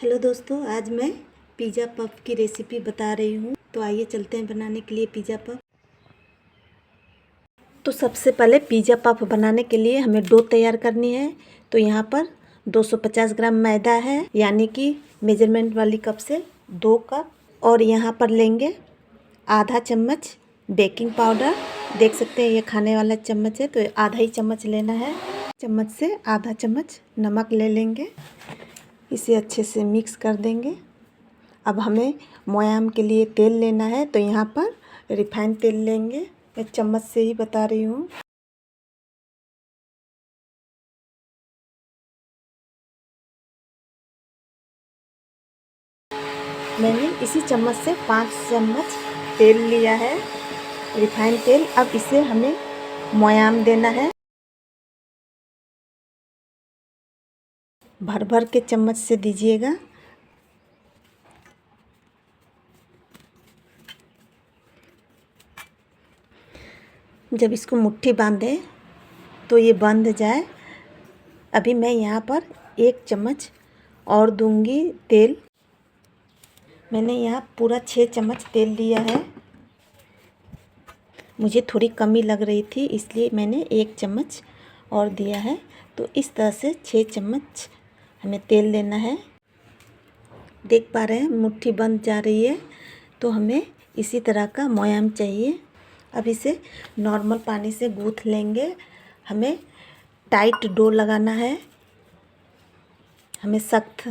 Hello दोस्तों, आज मैं पिज़्ज़ा पफ की रेसिपी बता रही हूँ। तो आइए चलते हैं बनाने के लिए पिज़्ज़ा पफ। तो सबसे पहले पिज़्ज़ा पफ बनाने के लिए हमें डो तैयार करनी है। तो यहाँ पर 250 ग्राम मैदा है, यानी कि मेजरमेंट वाली कप से 2 कप। और यहाँ पर लेंगे आधा चम्मच बेकिंग पाउडर। देख सकते हैं ये खाने वाला चम्मच है, तो आधा ही चम्मच लेना है। चम्मच से आधा चम्मच नमक ले लेंगे, इसे अच्छे से मिक्स कर देंगे। अब हमें मोयाम के लिए तेल लेना है, तो यहाँ पर रिफाइंड तेल लेंगे। मैं चम्मच से ही बता रही हूँ। मैंने इसी चम्मच से 5 चम्मच तेल लिया है, रिफाइंड तेल। अब इसे हमें मोयाम देना है। भर भर के चम्मच से दीजिएगा। जब इसको मुट्ठी बांधे तो ये बंध जाए। अभी मैं यहाँ पर 1 चम्मच और दूंगी तेल। मैंने यहाँ पूरा 6 चम्मच तेल लिया है। मुझे थोड़ी कमी लग रही थी, इसलिए मैंने 1 चम्मच और दिया है। तो इस तरह से 6 चम्मच हमें तेल लेना है। देख पा रहे हैं मुट्ठी बंध जा रही है, तो हमें इसी तरह का मोयाम चाहिए। अब इसे नॉर्मल पानी से गूँथ लेंगे। हमें टाइट डो लगाना है, हमें सख्त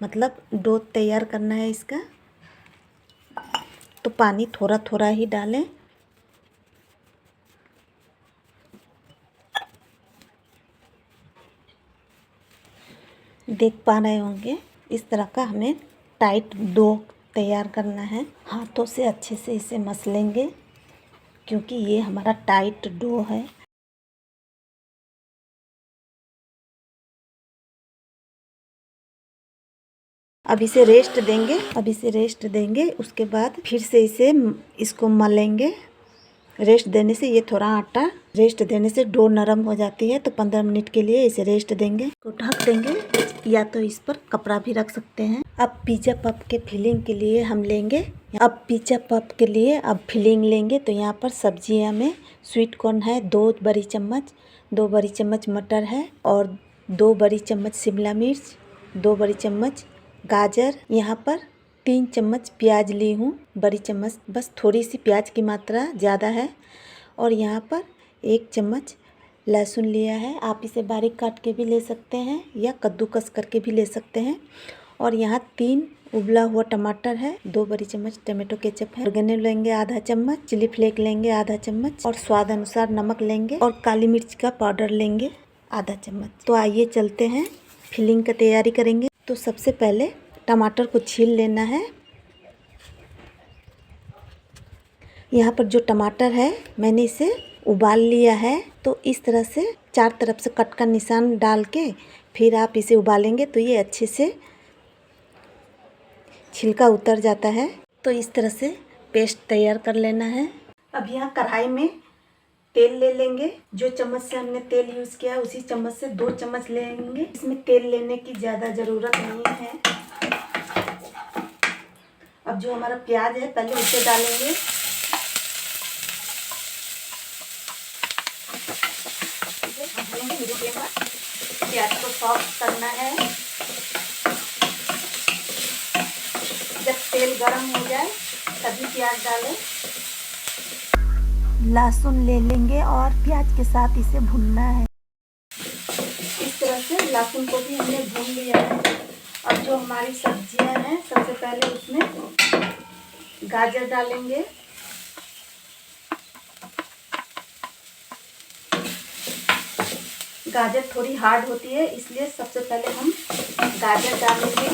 मतलब डो तैयार करना है इसका। तो पानी थोड़ा थोड़ा ही डालें। देख पा रहे होंगे इस तरह का हमें टाइट डो तैयार करना है। हाथों से अच्छे से इसे मस लेंगे, क्योंकि ये हमारा टाइट डो है। अब इसे रेस्ट देंगे। उसके बाद फिर से इसको मलेंगे। रेस्ट देने से ये थोड़ा आटा रेस्ट देने से डो नरम हो जाती है। तो 15 मिनट के लिए इसे रेस्ट देंगे। तो ढक देंगे, या तो इस पर कपड़ा भी रख सकते हैं। अब पिज़्ज़ा पफ के फिलिंग के लिए हम लेंगे अब फिलिंग लेंगे। तो यहाँ पर सब्जियाँ में स्वीट कॉर्न है 2 बड़ी चम्मच, 2 बड़ी चम्मच मटर है, और 2 बड़ी चम्मच शिमला मिर्च, 2 बड़ी चम्मच गाजर। यहाँ पर 3 चम्मच प्याज ली हूँ, बड़ी चम्मच। बस थोड़ी सी प्याज की मात्रा ज़्यादा है। और यहाँ पर 1 चम्मच लहसुन लिया है। आप इसे बारीक काट के भी ले सकते हैं या कद्दूकस करके भी ले सकते हैं। और यहाँ 3 उबला हुआ टमाटर है, 2 बड़ी चम्मच टमाटो केचप है। ऑर्गेनो लेंगे आधा चम्मच, चिली फ्लेक लेंगे आधा चम्मच, और स्वाद अनुसार नमक लेंगे, और काली मिर्च का पाउडर लेंगे आधा चम्मच। तो आइए चलते हैं फिलिंग का तैयारी करेंगे। तो सबसे पहले टमाटर को छील लेना है। यहाँ पर जो टमाटर है मैंने इसे उबाल लिया है। तो इस तरह से 4 तरफ से कट का निशान डाल के फिर आप इसे उबालेंगे, तो ये अच्छे से छिलका उतर जाता है। तो इस तरह से पेस्ट तैयार कर लेना है। अब यहाँ कढ़ाई में तेल ले लेंगे। जो चम्मच से हमने तेल यूज़ किया है उसी चम्मच से 2 चम्मच लेंगे। इसमें तेल लेने की ज़्यादा ज़रूरत नहीं है। अब जो हमारा प्याज है पहले उसे डालेंगे। प्याज को सॉफ्ट करना है। जब तेल गरम हो जाए तभी प्याज डालें। लहसुन ले लेंगे और प्याज के साथ इसे भूनना है। इस तरह से लहसुन को भी हमने भून लिया है। अब जो हमारी सब्जियां हैं, सबसे पहले उसमें गाजर डालेंगे। गाजर थोड़ी हार्ड होती है, इसलिए सबसे पहले हम गाजर डालेंगे।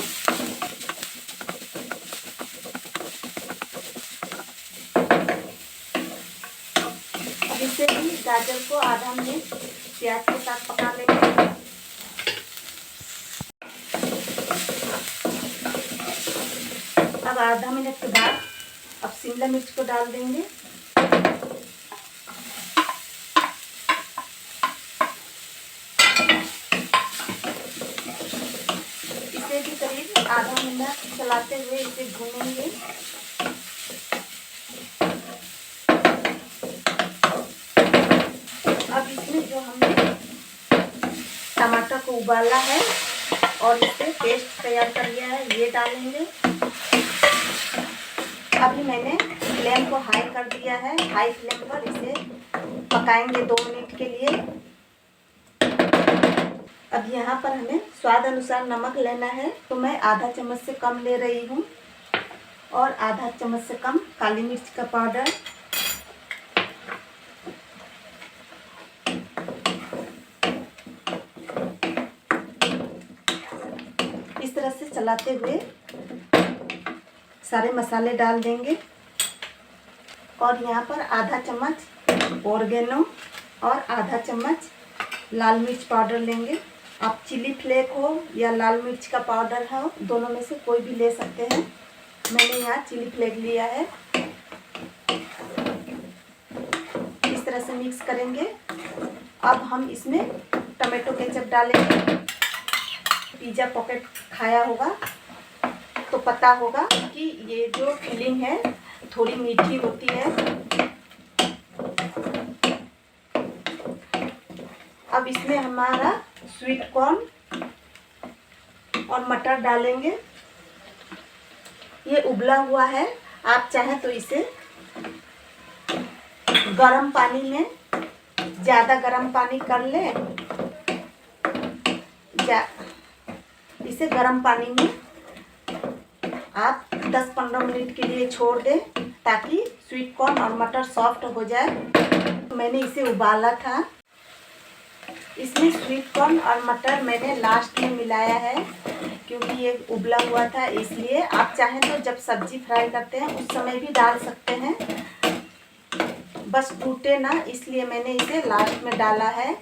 अब इसे भी गाजर को आधा मिनट प्याज के साथ पका लेंगे। अब आधा मिनट के बाद अब शिमला मिर्च को डाल देंगे। इसे भी करीब आधा मिनट चलाते हुए इसे भूनेंगे। अब इसमें जो हमने टमाटर को उबाला है और इसे पेस्ट तैयार कर लिया है ये डालेंगे। अभी मैंने फ्लेम को हाई कर दिया है, हाई फ्लेम पर इसे पकाएंगे 2 मिनट के लिए। अब यहाँ पर हमें स्वाद अनुसार नमक लेना है, तो मैं आधा चम्मच से कम ले रही हूँ और आधा चम्मच से कम काली मिर्च का पाउडर। इस तरह से चलाते हुए सारे मसाले डाल देंगे और यहाँ पर आधा चम्मच ऑर्गेनो और आधा चम्मच लाल मिर्च पाउडर लेंगे। आप चिली फ्लेक हो या लाल मिर्च का पाउडर हो, दोनों में से कोई भी ले सकते हैं। मैंने यहाँ चिली फ्लेक लिया है। इस तरह से मिक्स करेंगे। अब हम इसमें टमाटो केचप डालेंगे। पिज़्ज़ा पॉकेट खाया होगा तो पता होगा कि ये जो फिलिंग है थोड़ी मीठी होती है। अब इसमें हमारा स्वीट कॉर्न और मटर डालेंगे। ये उबला हुआ है, आप चाहें तो इसे गर्म पानी में, ज़्यादा गर्म पानी कर लें, इसे गर्म पानी में आप 10-15 मिनट के लिए छोड़ दें ताकि स्वीट कॉर्न और मटर सॉफ्ट हो जाए। मैंने इसे उबाला था। इसमें स्वीट कॉर्न और मटर मैंने लास्ट में मिलाया है क्योंकि ये उबला हुआ था, इसलिए। आप चाहें तो जब सब्जी फ्राई करते हैं उस समय भी डाल सकते हैं, बस टूटे ना, इसलिए मैंने इसे लास्ट में डाला है।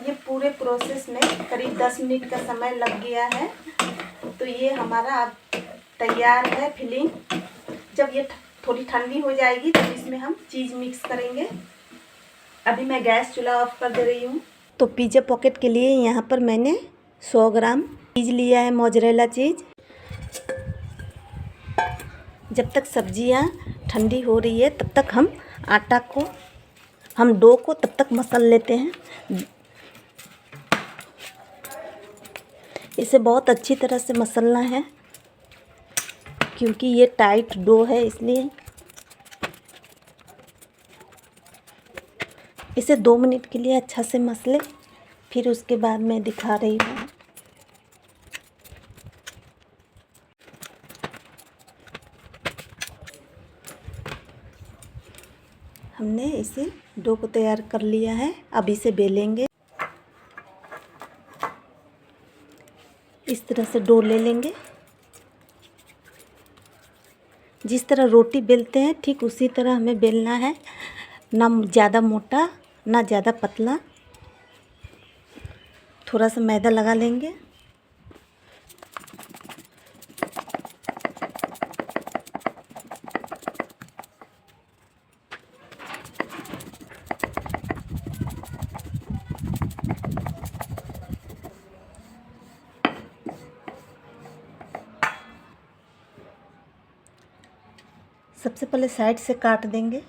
ये पूरे प्रोसेस में करीब 10 मिनट का समय लग गया है। तो ये हमारा अब तैयार है फिलिंग। जब ये थोड़ी ठंडी हो जाएगी तब इसमें हम चीज़ मिक्स करेंगे। अभी मैं गैस चूल्हा ऑफ कर दे रही हूँ। तो पिज़्ज़ा पॉकेट के लिए यहाँ पर मैंने 100 ग्राम चीज़ लिया है, मोज़रेला चीज़। जब तक सब्जियाँ ठंडी हो रही है तब तक हम डो को तब तक मसल लेते हैं। इसे बहुत अच्छी तरह से मसलना है क्योंकि ये टाइट डो है, इसलिए इसे 2 मिनट के लिए अच्छा से मसले, फिर उसके बाद मैं दिखा रही हूँ। हमने इसे डो को तैयार कर लिया है। अब इसे बेलेंगे। इस तरह से डो ले लेंगे। जिस तरह रोटी बेलते हैं ठीक उसी तरह हमें बेलना है, ना ज़्यादा मोटा ना ज़्यादा पतला। थोड़ा सा मैदा लगा लेंगे। सबसे पहले साइड से काट देंगे।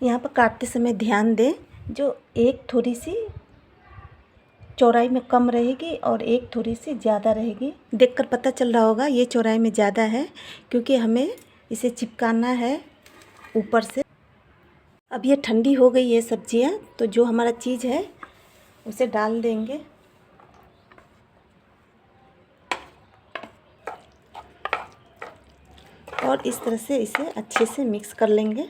यहाँ पर काटते समय ध्यान दें, जो एक थोड़ी सी चौड़ाई में कम रहेगी और एक थोड़ी सी ज़्यादा रहेगी। देखकर पता चल रहा होगा ये चौड़ाई में ज़्यादा है क्योंकि हमें इसे चिपकाना है ऊपर से। अब ये ठंडी हो गई है सब्जियाँ, तो जो हमारा चीज़ है उसे डाल देंगे। और इस तरह से इसे अच्छे से मिक्स कर लेंगे।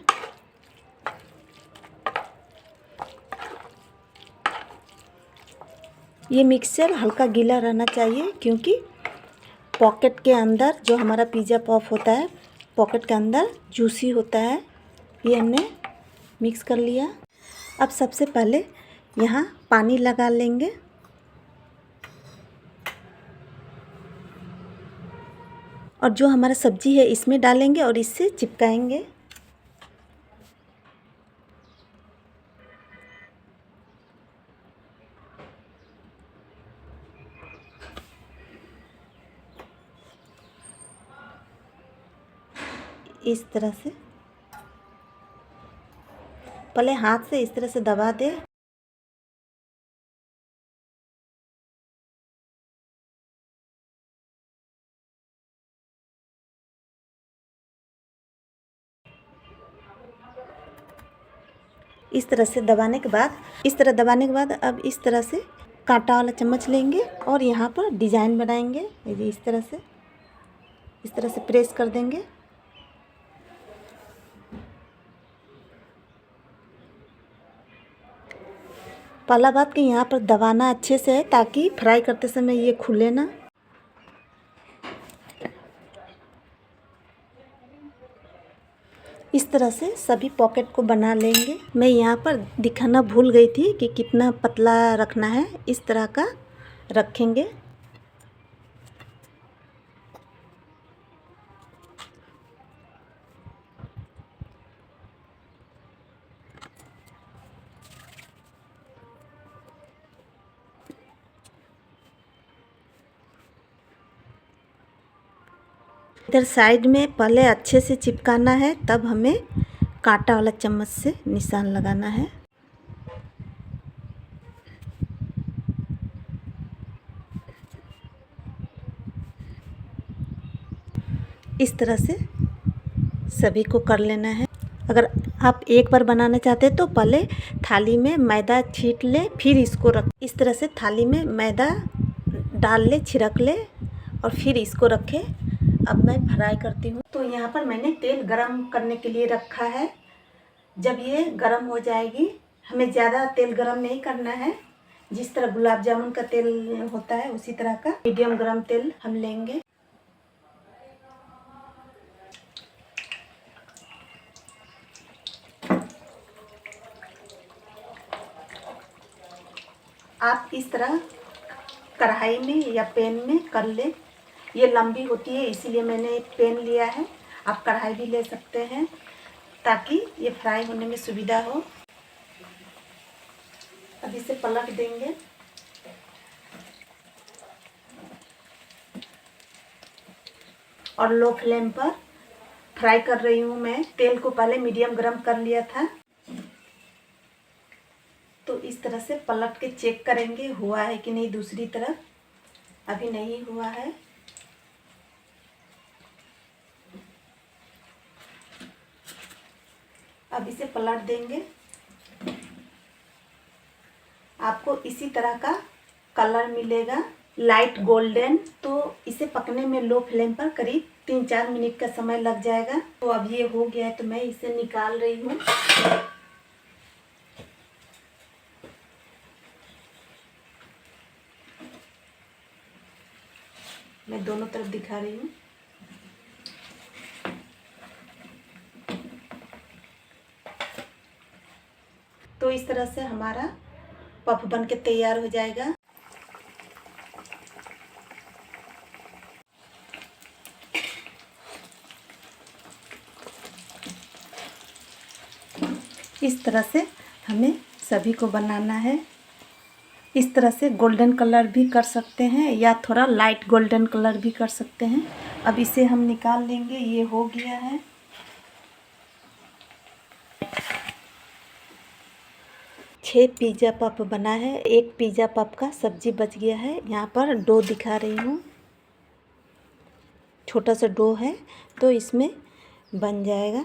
ये मिक्सचर हल्का गीला रहना चाहिए क्योंकि पॉकेट के अंदर जो हमारा पिज़्ज़ा पॉप होता है, पॉकेट के अंदर जूसी होता है। ये हमने मिक्स कर लिया। अब सबसे पहले यहाँ पानी लगा लेंगे और जो हमारा सब्जी है इसमें डालेंगे और इससे चिपकाएंगे। इस तरह से पहले हाथ से इस तरह से दबा दे। इस तरह से दबाने के बाद अब इस तरह से कांटा वाला चम्मच लेंगे और यहाँ पर डिज़ाइन बनाएंगे। ये इस तरह से प्रेस कर देंगे। पहला बात कि यहाँ पर दबाना अच्छे से है ताकि फ्राई करते समय ये खुले ना। इस तरह से सभी पॉकेट को बना लेंगे। मैं यहाँ पर दिखाना भूल गई थी कि कितना पतला रखना है। इस तरह का रखेंगे। इधर साइड में पहले अच्छे से चिपकाना है, तब हमें कांटा वाला चम्मच से निशान लगाना है। इस तरह से सभी को कर लेना है। अगर आप एक बार बनाना चाहते हैं तो पहले थाली में मैदा छीट ले, फिर इसको रख। इस तरह से थाली में मैदा डाल ले, छिड़क ले और फिर इसको रखे। अब मैं फ्राई करती हूँ। तो यहाँ पर मैंने तेल गरम करने के लिए रखा है। जब ये गरम हो जाएगी, हमें ज़्यादा तेल गरम नहीं करना है, जिस तरह गुलाब जामुन का तेल होता है उसी तरह का मीडियम गरम तेल हम लेंगे। आप इस तरह कढ़ाई में या पैन में कर ले। ये लंबी होती है इसीलिए मैंने पैन लिया है। आप कढ़ाई भी ले सकते हैं ताकि ये फ्राई होने में सुविधा हो। अब इसे पलट देंगे। और लो फ्लेम पर फ्राई कर रही हूँ मैं। तेल को पहले मीडियम गरम कर लिया था। तो इस तरह से पलट के चेक करेंगे हुआ है कि नहीं। दूसरी तरफ अभी नहीं हुआ है। अब इसे पलट देंगे। आपको इसी तरह का कलर मिलेगा, लाइट गोल्डन। तो इसे पकने में लो फ्लेम पर करीब 3-4 मिनट का समय लग जाएगा। तो अब ये हो गया है तो मैं इसे निकाल रही हूँ। मैं दोनों तरफ दिखा रही हूँ। तो इस तरह से हमारा पफ बन के तैयार हो जाएगा। इस तरह से हमें सभी को बनाना है। इस तरह से गोल्डन कलर भी कर सकते हैं या थोड़ा लाइट गोल्डन कलर भी कर सकते हैं। अब इसे हम निकाल लेंगे। ये हो गया है। छः पिज़्ज़ा पफ बना है। एक पिज़्ज़ा पफ का सब्जी बच गया है। यहाँ पर डो दिखा रही हूँ। छोटा सा डो है तो इसमें बन जाएगा।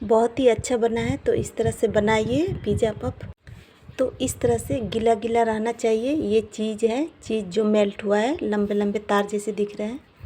बहुत ही अच्छा बना है। तो इस तरह से बनाइए पिज़्ज़ा पफ। तो इस तरह से गीला गीला रहना चाहिए। ये चीज़ है, चीज़ जो मेल्ट हुआ है, लंबे लंबे तार जैसे दिख रहे हैं।